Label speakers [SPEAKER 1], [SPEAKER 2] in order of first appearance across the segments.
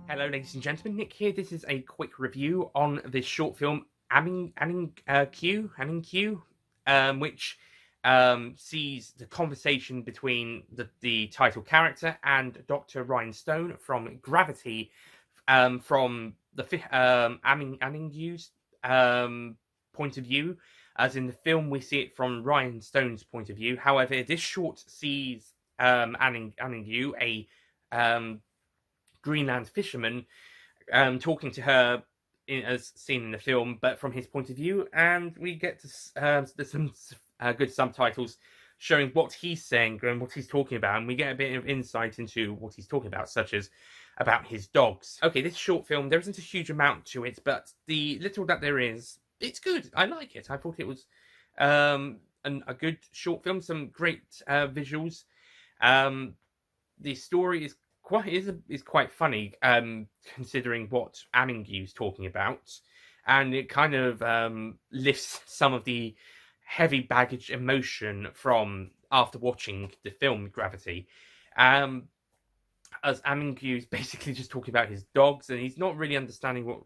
[SPEAKER 1] Hello, ladies and gentlemen. Nick here. This is a quick review on this short film, Aningaaq, which sees the conversation between the title character and Dr. Ryan Stone from Gravity, from the Aningaaq's point of view. As in the film, we see it from Ryan Stone's point of view. However, this short sees Aningaaq, a Greenland fisherman, talking to her as seen in the film, but from his point of view, and we get to there's some good subtitles showing what he's saying and what he's talking about, and we get a bit of insight into what he's talking about, such as about his dogs. Okay, this short film, there isn't a huge amount to it, but the little that there is, it's good. I like it. I thought it was a good short film, some great visuals. The story is quite funny, considering what Aningaaq's talking about, and it kind of lifts some of the heavy baggage emotion from after watching the film Gravity. As Aningaaq's basically just talking about his dogs, and he's not really understanding what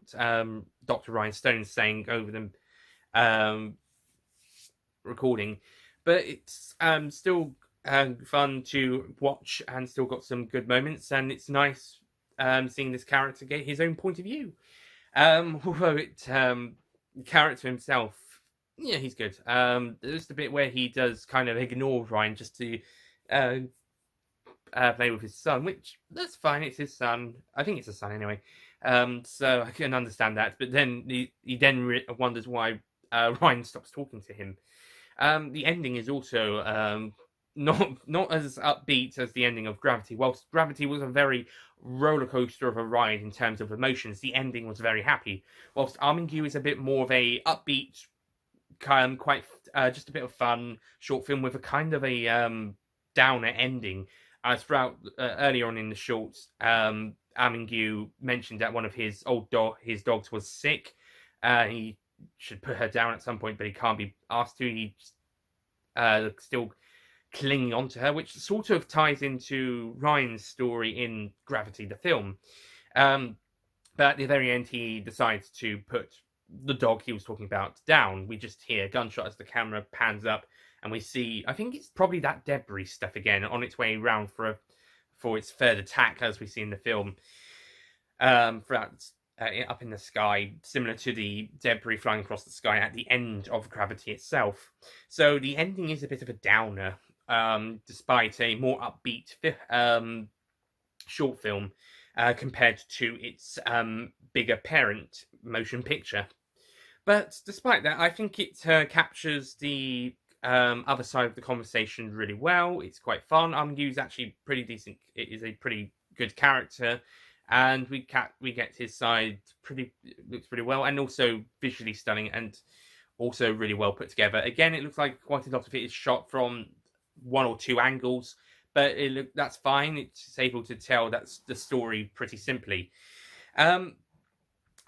[SPEAKER 1] Dr. Ryan Stone's saying over them recording, but it's still fun to watch and still got some good moments, and it's nice seeing this character get his own point of view. Although the character himself, yeah, he's good. There's the bit where he does kind of ignore Ryan just to play with his son, which that's fine. It's his son. I think it's his son anyway. So I can understand that. But then he then wonders why Ryan stops talking to him. The ending is also not as upbeat as the ending of Gravity. Whilst Gravity was a very roller coaster of a ride in terms of emotions, the ending was very happy. Whilst Aningaaq is a bit more of a upbeat, quite just a bit of fun short film with a kind of a downer ending. As throughout earlier on in the shorts, Aningaaq mentioned that one of his his dogs was sick. He should put her down at some point, but he can't be asked to. He still clinging onto her, which sort of ties into Ryan's story in Gravity, the film. But at the very end, he decides to put the dog he was talking about down. We just hear a gunshot as the camera pans up, and we see, I think it's probably that debris stuff again on its way around for its third attack, as we see in the film, up in the sky, similar to the debris flying across the sky at the end of Gravity itself. So the ending is a bit of a downer, despite a more upbeat short film compared to its bigger parent motion picture. But despite that, I think it captures the other side of the conversation really well. It's quite fun. Aningaaq's actually pretty decent. It is a pretty good character, and we get his side looks pretty well, and also visually stunning, and also really well put together. Again, it looks like quite a lot of it is shot from one or two angles, but that's fine. It's able to tell that's the story pretty simply.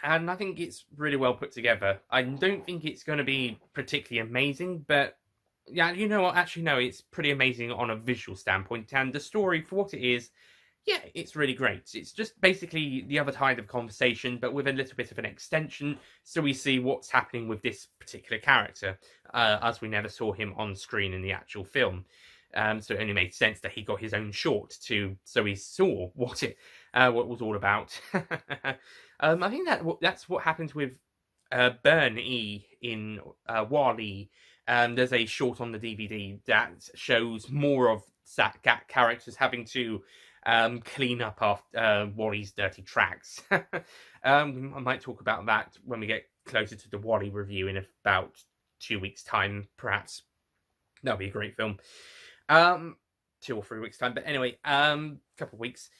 [SPEAKER 1] And I think it's really well put together. I don't think it's going to be particularly amazing, but yeah, you know what? Actually, no, it's pretty amazing on a visual standpoint. And the story, for what it is, yeah, it's really great. It's just basically the other side of conversation, but with a little bit of an extension, so we see what's happening with this particular character, as we never saw him on screen in the actual film. So it only made sense that he got his own short so we saw what it was all about. I think that's what happens with Burn E in Wall-E. There's a short on the DVD that shows more of characters having to clean up after Wall-E's dirty tracks. I might talk about that when we get closer to the Wall-E review in about 2 weeks' time, perhaps. That'll be a great film. 2 or 3 weeks' time, but anyway, couple of weeks.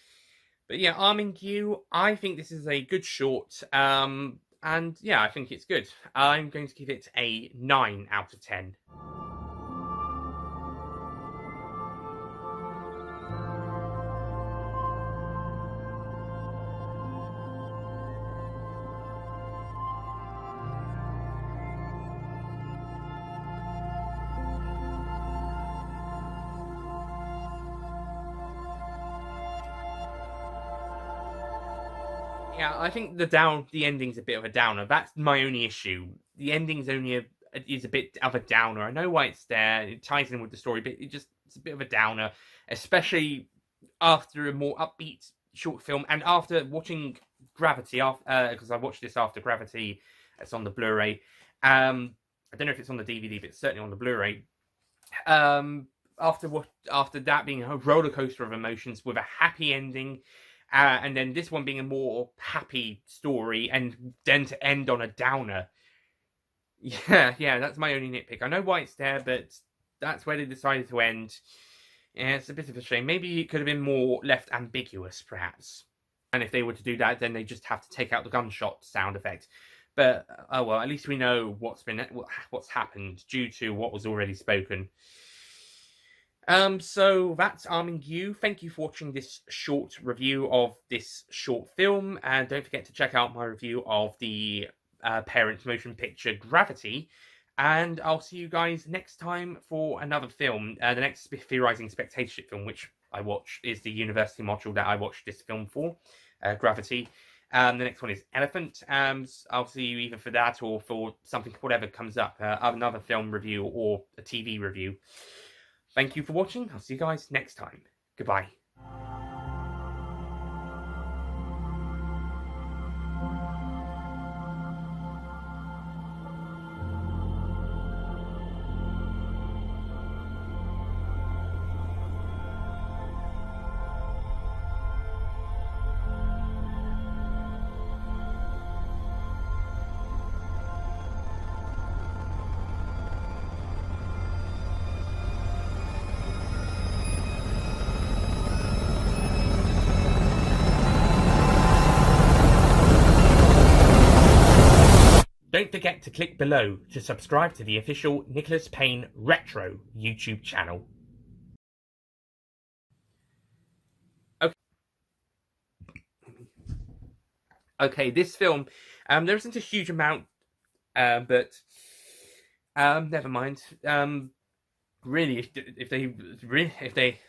[SPEAKER 1] But yeah, Aningaaq, I think this is a good short, and yeah, I think it's good. I'm going to give it a 9 out of 10. Yeah, I think the ending's a bit of a downer. That's my only issue. The ending's is a bit of a downer. I know why it's there. It ties in with the story, but it's a bit of a downer, especially after a more upbeat short film and after watching Gravity. Because I watched this after Gravity. It's on the Blu-ray. I don't know if it's on the DVD, but it's certainly on the Blu-ray. After that being a roller coaster of emotions with a happy ending. And then this one being a more happy story, and then to end on a downer. Yeah, that's my only nitpick. I know why it's there, but that's where they decided to end. Yeah, it's a bit of a shame. Maybe it could have been more left ambiguous, perhaps. And if they were to do that, then they just have to take out the gunshot sound effect. But oh well, at least we know what's happened due to what was already spoken. So that's arming you. Thank you for watching this short review of this short film, and don't forget to check out my review of the parent motion picture Gravity. And I'll see you guys next time for another film. The next theorizing spectatorship film, which I watched, is the university module that I watched this film for, Gravity. The next one is Elephant. I'll see you either for that or for something, whatever comes up, another film review or a TV review. Thank you for watching. I'll see you guys next time. Goodbye. Don't forget to click below to subscribe to the official Nicholas Payne Retro YouTube channel. Okay, this film, there isn't a huge amount, but never mind. Really, if they